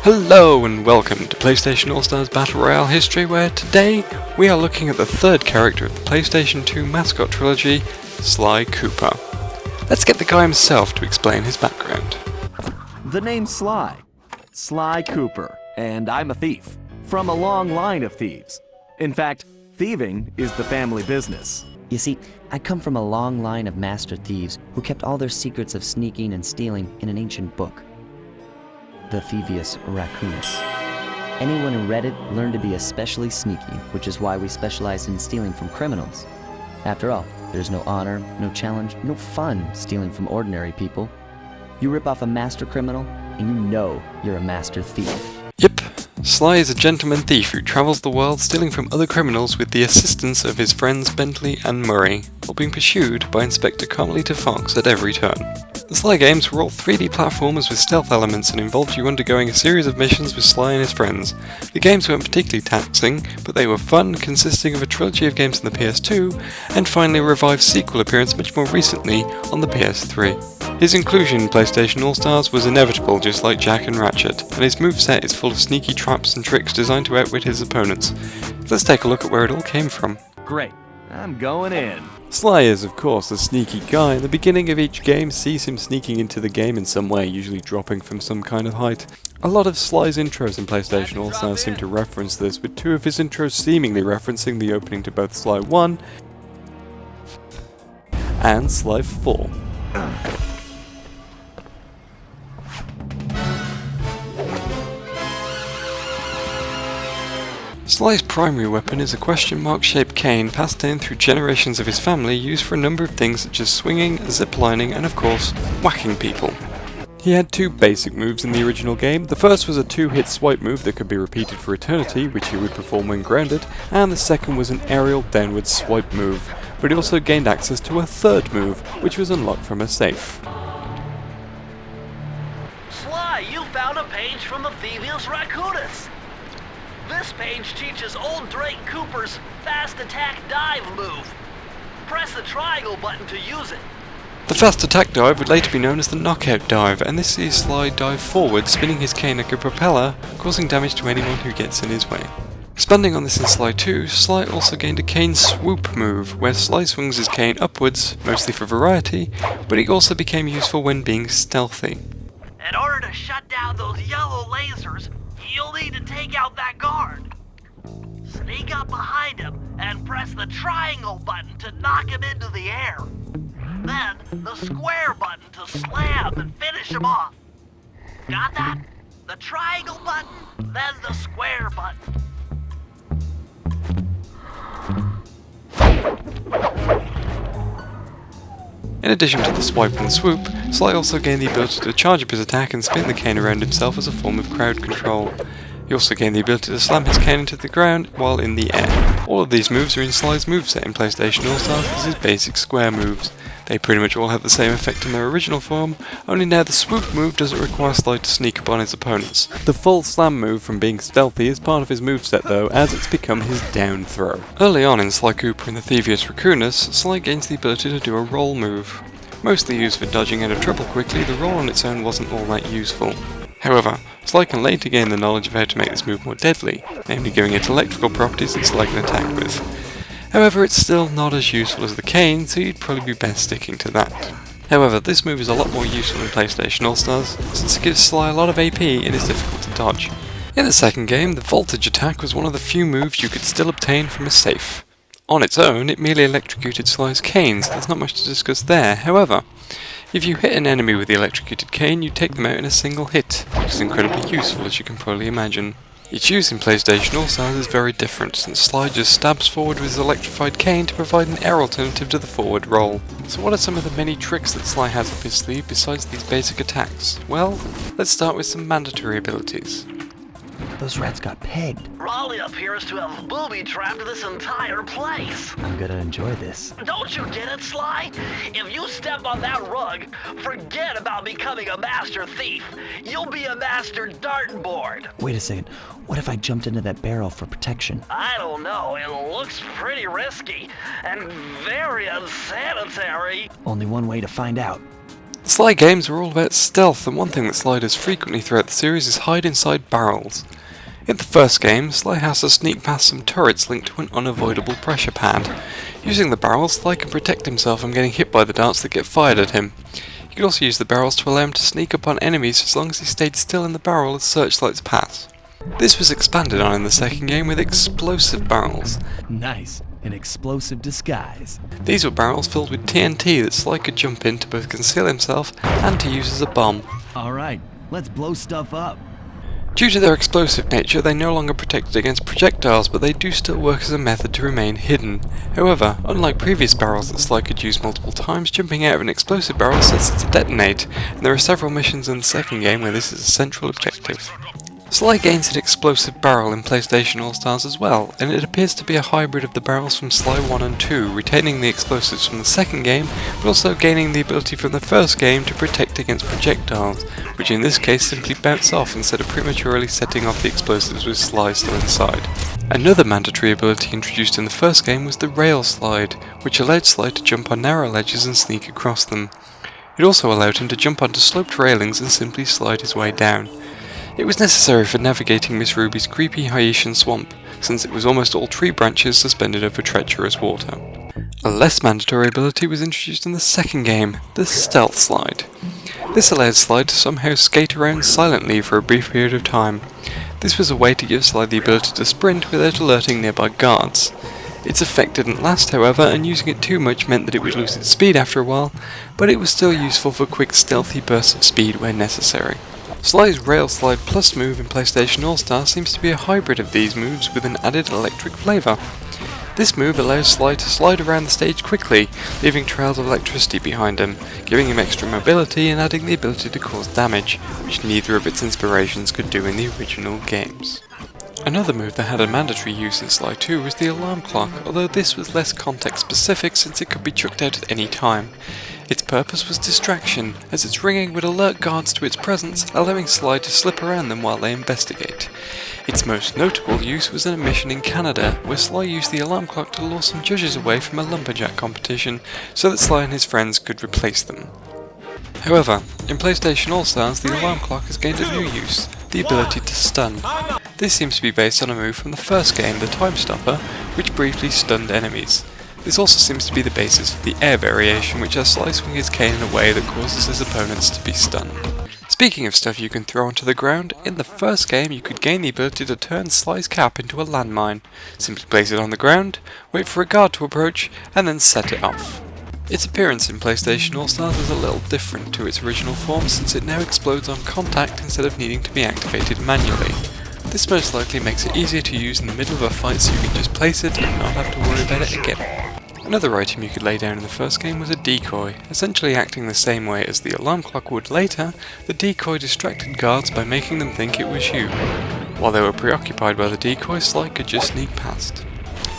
Hello and welcome to PlayStation All-Stars Battle Royale history, where today we are looking at the third character of the PlayStation 2 mascot trilogy, Sly Cooper. Let's get the guy himself to explain his background. The name's Sly. Sly Cooper, and I'm a thief. From a long line of thieves. In fact, thieving is the family business. You see, I come from a long line of master thieves who kept all their secrets of sneaking and stealing in an ancient book. The Thievius Raccoonus. Anyone who read it learned to be especially sneaky, which is why we specialize in stealing from criminals. After all, there's no honor, no challenge, no fun stealing from ordinary people. You rip off a master criminal, and you know you're a master thief. Yep, Sly is a gentleman thief who travels the world stealing from other criminals with the assistance of his friends Bentley and Murray, while being pursued by Inspector Carmelita Fox at every turn. The Sly games were all 3D platformers with stealth elements and involved you undergoing a series of missions with Sly and his friends. The games weren't particularly taxing, but they were fun, consisting of a trilogy of games on the PS2, and finally a revived sequel appearance much more recently on the PS3. His inclusion in PlayStation All-Stars was inevitable, just like Jak and Ratchet, and his moveset is full of sneaky traps and tricks designed to outwit his opponents. Let's take a look at where it all came from. Great. I'm going in. Sly is, of course, a sneaky guy. At the beginning of each game sees him sneaking into the game in some way, usually dropping from some kind of height. A lot of Sly's intros in PlayStation All-Stars seem to reference this, with two of his intros seemingly referencing the opening to both Sly 1 and Sly 4. Sly's primary weapon is a question mark-shaped cane passed down through generations of his family, used for a number of things such as swinging, ziplining, and of course, whacking people. He had two basic moves in the original game. The first was a two-hit swipe move that could be repeated for eternity, which he would perform when grounded, and the second was an aerial downward swipe move, but he also gained access to a third move, which was unlocked from a safe. Sly, you found a page from the Thievius Raccoonus! This page teaches old Drake Cooper's fast attack dive move. Press the triangle button to use it. The fast attack dive would later be known as the knockout dive, and this sees Sly dive forward, spinning his cane like a propeller, causing damage to anyone who gets in his way. Expanding on this in Sly 2, Sly also gained a cane swoop move, where Sly swings his cane upwards, mostly for variety, but it also became useful when being stealthy. In order to shut down those yellow lasers, you'll need to take out that guard. Sneak up behind him and press the triangle button to knock him into the air. Then the square button to slam and finish him off. Got that? The triangle button, then the square button. In addition to the swipe and swoop, Sly also gained the ability to charge up his attack and spin the cane around himself as a form of crowd control. He also gained the ability to slam his cane into the ground while in the air. All of these moves are in Sly's moveset in PlayStation All-Stars as his basic square moves. They pretty much all have the same effect in their original form, only now the swoop move doesn't require Sly to sneak upon his opponents. The full slam move from being stealthy is part of his moveset though, as it's become his down throw. Early on in Sly Cooper and the Thievius Raccoonus, Sly gains the ability to do a roll move. Mostly used for dodging out of trouble quickly, the roll on its own wasn't all that useful. However, Sly can later gain the knowledge of how to make this move more deadly, namely giving it electrical properties that Sly can attack with. However, it's still not as useful as the cane, so you'd probably be best sticking to that. However, this move is a lot more useful in PlayStation All-Stars, since it gives Sly a lot of AP and is difficult to dodge. In the second game, the voltage attack was one of the few moves you could still obtain from a safe. On its own, it merely electrocuted Sly's cane, so there's not much to discuss there. However, if you hit an enemy with the electrocuted cane, you take them out in a single hit, which is incredibly useful as you can probably imagine. Its use in PlayStation All-Stars is very different, since Sly just stabs forward with his electrified cane to provide an air alternative to the forward roll. So what are some of the many tricks that Sly has up his sleeve besides these basic attacks? Well, let's start with some mandatory abilities. Those rats got pegged. Raleigh appears to have booby-trapped this entire place. I'm gonna enjoy this. Don't you get it, Sly? If you step on that rug, forget about becoming a master thief. You'll be a master dartboard. Wait a second. What if I jumped into that barrel for protection? I don't know. It looks pretty risky and very unsanitary. Only one way to find out. Sly games are all about stealth, and one thing that Sly does frequently throughout the series is hide inside barrels. In the first game, Sly has to sneak past some turrets linked to an unavoidable pressure pad. Using the barrels, Sly can protect himself from getting hit by the darts that get fired at him. He could also use the barrels to allow him to sneak up on enemies as long as he stayed still in the barrel as searchlights pass. This was expanded on in the second game with explosive barrels. Nice. An explosive disguise. These were barrels filled with TNT that Sly could jump in to both conceal himself and to use as a bomb. Alright, let's blow stuff up. Due to their explosive nature, they no longer protected against projectiles, but they do still work as a method to remain hidden. However, unlike previous barrels that Sly could use multiple times, jumping out of an explosive barrel sets it to detonate, and there are several missions in the second game where this is a central objective. Sly gains an explosive barrel in PlayStation All-Stars as well, and it appears to be a hybrid of the barrels from Sly 1 and 2, retaining the explosives from the second game, but also gaining the ability from the first game to protect against projectiles, which in this case simply bounce off instead of prematurely setting off the explosives with Sly still inside. Another mandatory ability introduced in the first game was the Rail Slide, which allowed Sly to jump on narrow ledges and sneak across them. It also allowed him to jump onto sloped railings and simply slide his way down. It was necessary for navigating Miss Ruby's creepy Haitian swamp, since it was almost all tree branches suspended over treacherous water. A less mandatory ability was introduced in the second game, the Stealth Slide. This allowed Sly to somehow skate around silently for a brief period of time. This was a way to give Sly the ability to sprint without alerting nearby guards. Its effect didn't last, however, and using it too much meant that it would lose its speed after a while, but it was still useful for quick stealthy bursts of speed where necessary. Sly's Rail Slide Plus move in PlayStation All-Star seems to be a hybrid of these moves with an added electric flavour. This move allows Sly to slide around the stage quickly, leaving trails of electricity behind him, giving him extra mobility and adding the ability to cause damage, which neither of its inspirations could do in the original games. Another move that had a mandatory use in Sly 2 was the alarm clock, although this was less context specific since it could be chucked out at any time. Its purpose was distraction, as its ringing would alert guards to its presence, allowing Sly to slip around them while they investigate. Its most notable use was in a mission in Canada, where Sly used the alarm clock to lure some judges away from a lumberjack competition, so that Sly and his friends could replace them. However, in PlayStation All-Stars, the alarm clock has gained a new use, the ability to stun. This seems to be based on a move from the first game, the Time Stopper, which briefly stunned enemies. This also seems to be the basis for the air variation, which has Sly swing his cane in a way that causes his opponents to be stunned. Speaking of stuff you can throw onto the ground, in the first game you could gain the ability to turn Sly's cap into a landmine. Simply place it on the ground, wait for a guard to approach, and then set it off. Its appearance in PlayStation All-Stars is a little different to its original form, since it now explodes on contact instead of needing to be activated manually. This most likely makes it easier to use in the middle of a fight, so you can just place it and not have to worry about it again. Another item you could lay down in the first game was a decoy. Essentially acting the same way as the alarm clock would later, the decoy distracted guards by making them think it was you. While they were preoccupied by the decoy, Sly could just sneak past.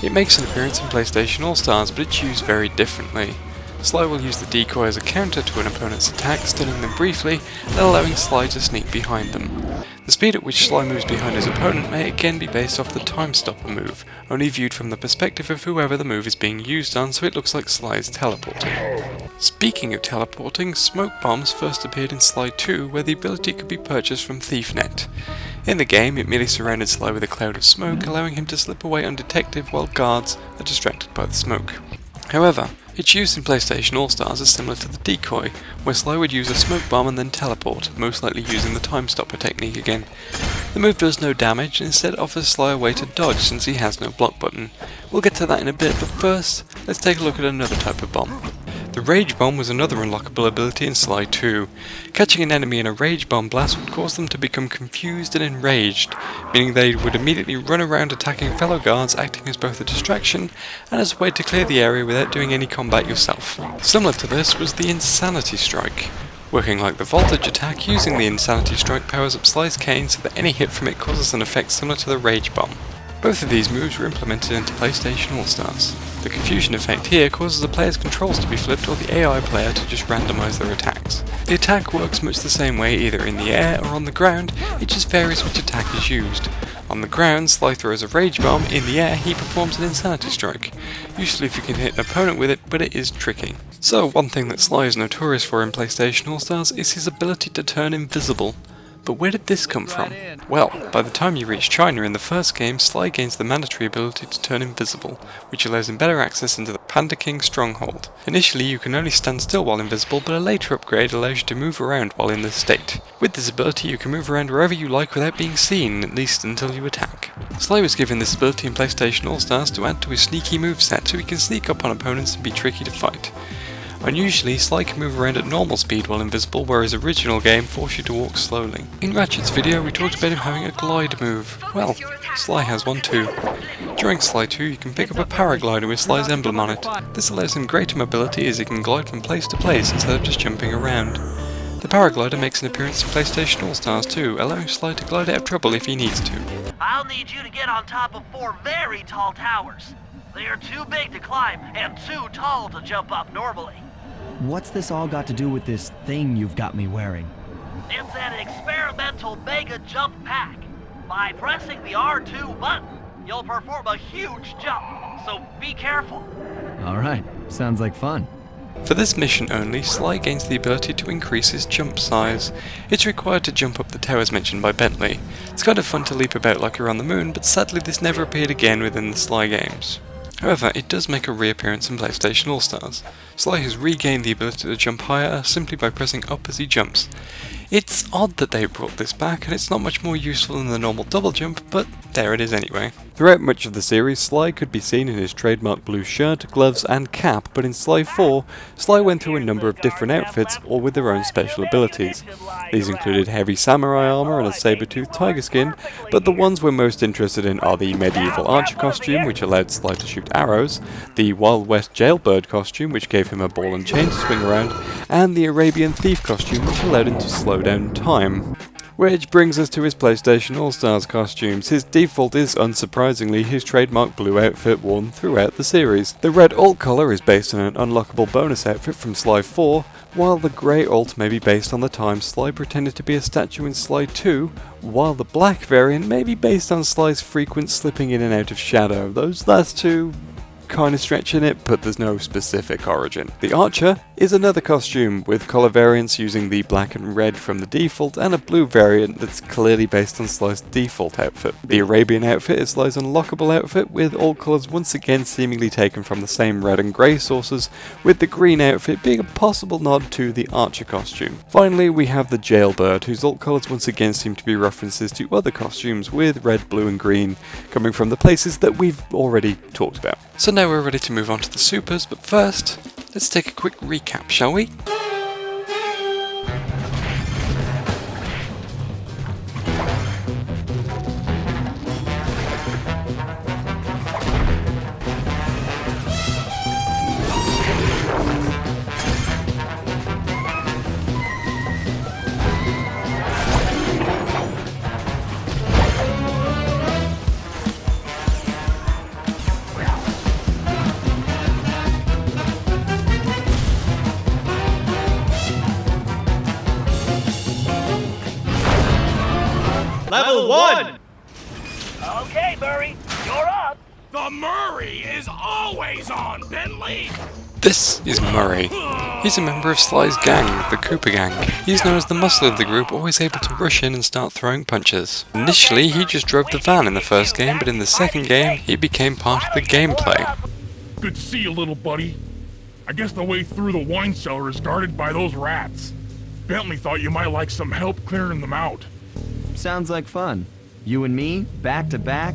It makes an appearance in PlayStation All-Stars, but it's used very differently. Sly will use the decoy as a counter to an opponent's attack, stunning them briefly, and allowing Sly to sneak behind them. The speed at which Sly moves behind his opponent may again be based off the Time Stopper move, only viewed from the perspective of whoever the move is being used on, so it looks like Sly is teleporting. Speaking of teleporting, smoke bombs first appeared in Sly 2, where the ability could be purchased from ThiefNet. In the game, it merely surrounded Sly with a cloud of smoke, allowing him to slip away undetected while guards are distracted by the smoke. However, its use in PlayStation All-Stars is similar to the decoy, where Sly would use a smoke bomb and then teleport, most likely using the Time Stopper technique again. The move does no damage and instead offers Sly a way to dodge since he has no block button. We'll get to that in a bit, but first, let's take a look at another type of bomb. The Rage Bomb was another unlockable ability in Sly 2. Catching an enemy in a Rage Bomb blast would cause them to become confused and enraged, meaning they would immediately run around attacking fellow guards, acting as both a distraction and as a way to clear the area without doing any combat yourself. Similar to this was the Insanity Strike. Working like the Voltage attack, using the Insanity Strike powers up Sly's cane so that any hit from it causes an effect similar to the Rage Bomb. Both of these moves were implemented into PlayStation All-Stars. The confusion effect here causes the player's controls to be flipped or the AI player to just randomise their attacks. The attack works much the same way either in the air or on the ground, it just varies which attack is used. On the ground, Sly throws a Rage Bomb, in the air he performs an Insanity Strike. Useful if you can hit an opponent with it, but it is tricky. So one thing that Sly is notorious for in PlayStation All-Stars is his ability to turn invisible. But where did this come from? Well, by the time you reach China in the first game, Sly gains the mandatory ability to turn invisible, which allows him better access into the Panda King stronghold. Initially you can only stand still while invisible, but a later upgrade allows you to move around while in this state. With this ability you can move around wherever you like without being seen, at least until you attack. Sly was given this ability in PlayStation All-Stars to add to his sneaky moveset so he can sneak up on opponents and be tricky to fight. Unusually, Sly can move around at normal speed while invisible, whereas his original game forced you to walk slowly. In Ratchet's video we talked about him having a glide move. Well, Sly has one too. During Sly 2 you can pick up a Paraglider with Sly's emblem on it. This allows him greater mobility as he can glide from place to place instead of just jumping around. The Paraglider makes an appearance in PlayStation All-Stars too, allowing Sly to glide out of trouble if he needs to. I'll need you to get on top of 4 very tall towers. They are too big to climb and too tall to jump up normally. What's this all got to do with this thing you've got me wearing? It's an experimental mega jump pack. By pressing the R2 button, you'll perform a huge jump, so be careful. Alright, sounds like fun. For this mission only, Sly gains the ability to increase his jump size. It's required to jump up the towers mentioned by Bentley. It's kind of fun to leap about like you're on the moon, but sadly this never appeared again within the Sly games. However, it does make a reappearance in PlayStation All-Stars. Sly has regained the ability to jump higher simply by pressing up as he jumps. It's odd that they brought this back, and it's not much more useful than the normal double jump, but there it is anyway. Throughout much of the series, Sly could be seen in his trademark blue shirt, gloves and cap, but in Sly 4, Sly went through a number of different outfits, all with their own special abilities. These included heavy samurai armor and a saber-toothed tiger skin, but the ones we're most interested in are the medieval archer costume, which allowed Sly to shoot arrows, the Wild West jailbird costume, which gave him a ball and chain to swing around, and the Arabian thief costume, which allowed him to slow down time. Which brings us to his PlayStation All-Stars costumes. His default is, unsurprisingly, his trademark blue outfit worn throughout the series. The red alt colour is based on an unlockable bonus outfit from Sly 4, while the grey alt may be based on the time Sly pretended to be a statue in Sly 2, while the black variant may be based on Sly's frequent slipping in and out of shadow. Those last two kind of stretching it, but there's no specific origin. The Archer is another costume, with colour variants using the black and red from the default, and a blue variant that's clearly based on Sly's default outfit. The Arabian outfit is Sly's unlockable outfit, with all colours once again seemingly taken from the same red and grey sources, with the green outfit being a possible nod to the Archer costume. Finally, we have the Jailbird, whose alt colours once again seem to be references to other costumes, with red, blue and green coming from the places that we've already talked about. So now we're ready to move on to the supers, but first, let's take a quick recap, shall we? Level 1! Okay, Murray, you're up. The Murray is always on, Bentley! This is Murray. He's a member of Sly's gang, the Cooper Gang. He's known as the muscle of the group, always able to rush in and start throwing punches. Initially, he just drove the van in the first game, but in the second game, he became part of the gameplay. Good to see you, little buddy. I guess the way through the wine cellar is guarded by those rats. Bentley thought you might like some help clearing them out. Sounds like fun. You and me, back to back?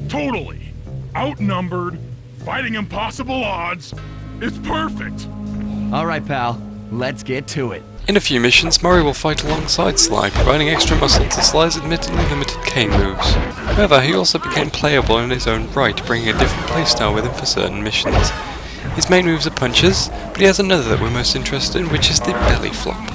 Totally. Outnumbered, fighting impossible odds. It's perfect. Alright, pal. Let's get to it. In a few missions, Murray will fight alongside Sly, providing extra muscle to Sly's admittedly limited cane moves. However, he also became playable in his own right, bringing a different playstyle with him for certain missions. His main moves are punches, but he has another that we're most interested in, which is the belly flop.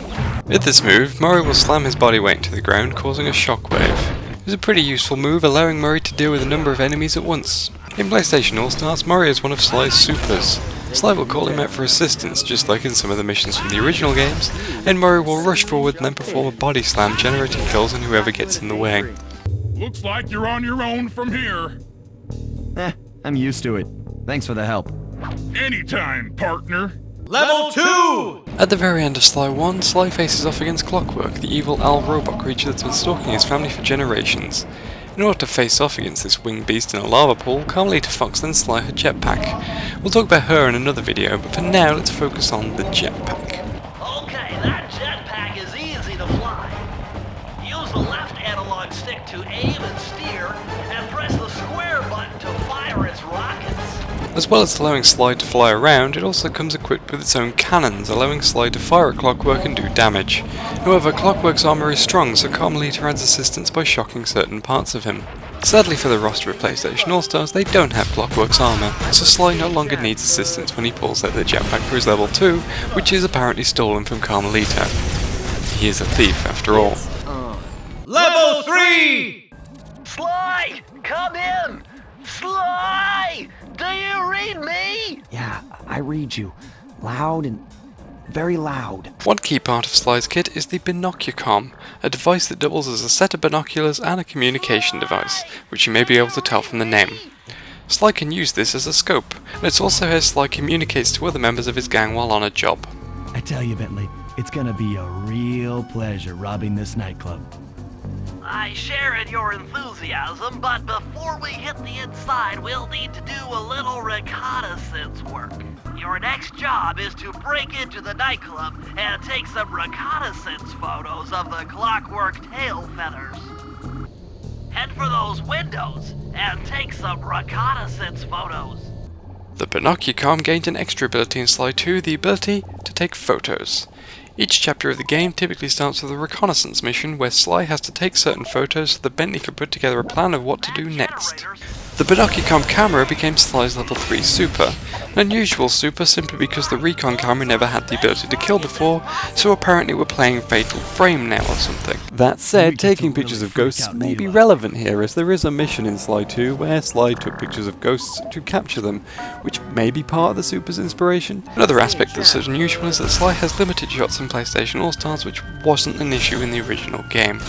With this move, Murray will slam his body weight into the ground, causing a shockwave. was a pretty useful move, allowing Murray to deal with a number of enemies at once. In PlayStation All-Stars, Murray is one of Sly's supers. Sly will call him out for assistance, just like in some of the missions from the original games, and Murray will rush forward and then perform a body slam, generating kills on whoever gets in the way. Looks like you're on your own from here. I'm used to it. Thanks for the help. Anytime, partner. Level 2! At the very end of Sly 1, Sly faces off against Clockwork, the evil owl robot creature that's been stalking his family for generations. In order to face off against this winged beast in a lava pool, Carmelita Fox then Sly her Jetpack. We'll talk about her in another video, but for now let's focus on the Jetpack. Okay, that jetpack is easy to fly. Use the left analog stick to aim and steer, and press the square button to fire its rockets. As well as allowing Sly to fly around, it also comes equipped with its own cannons, allowing Sly to fire at Clockwork and do damage. However, Clockwork's armour is strong, so Carmelita adds assistance by shocking certain parts of him. Sadly for the roster of PlayStation All-Stars, they don't have Clockwork's armour, so Sly no longer needs assistance when he pulls out the jetpack for his level 2, which is apparently stolen from Carmelita. He is a thief after all. Level 3! Sly, come in! Sly! Do you read me? Yeah, I read you. Loud and very loud. One key part of Sly's kit is the Binocucom, a device that doubles as a set of binoculars and a communication device, which you may be able to tell from the name. Sly can use this as a scope, and it's also how Sly communicates to other members of his gang while on a job. I tell you, Bentley, it's gonna be a real pleasure robbing this nightclub. I share in your enthusiasm, but before we hit the inside, we'll need to do a little reconnaissance work. Your next job is to break into the nightclub and take some reconnaissance photos of the Clockwork tail feathers. Head for those windows and take some reconnaissance photos. The Binocucom gained an extra ability in Sly 2, the ability to take photos. Each chapter of the game typically starts with a reconnaissance mission where Sly has to take certain photos so that Bentley can put together a plan of what to do next. The Binocucom camera became Sly's level 3 super, an unusual super simply because the recon camera never had the ability to kill before, so apparently we're playing Fatal Frame now or something. That said, taking pictures of ghosts may be relevant here, as there is a mission in Sly 2 where Sly took pictures of ghosts to capture them, which may be part of the super's inspiration. Another aspect that's unusual is that Sly has limited shots in PlayStation All-Stars, which wasn't an issue in the original game.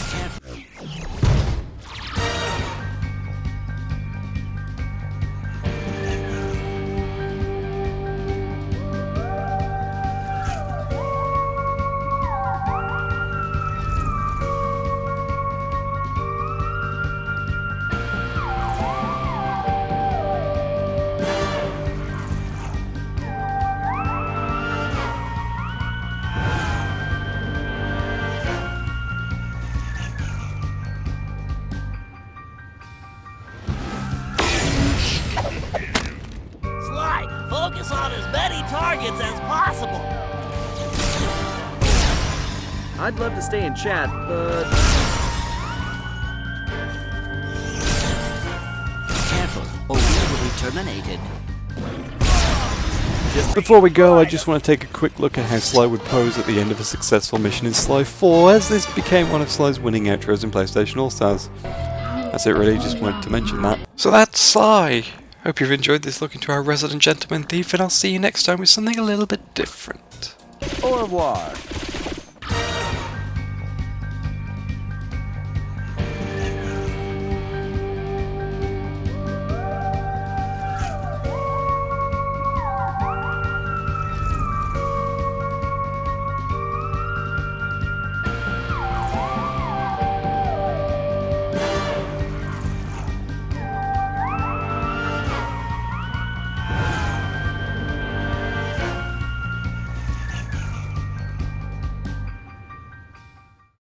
Focus on as many targets as possible. I'd love to stay in chat, but... Careful, or we will be terminated. Before we go, I just want to take a quick look at how Sly would pose at the end of a successful mission in Sly 4, as this became one of Sly's winning outros in PlayStation All-Stars. That's it really, just wanted to mention that. So that's Sly! Hope you've enjoyed this look into our resident gentleman thief, and I'll see you next time with something a little bit different. Au revoir.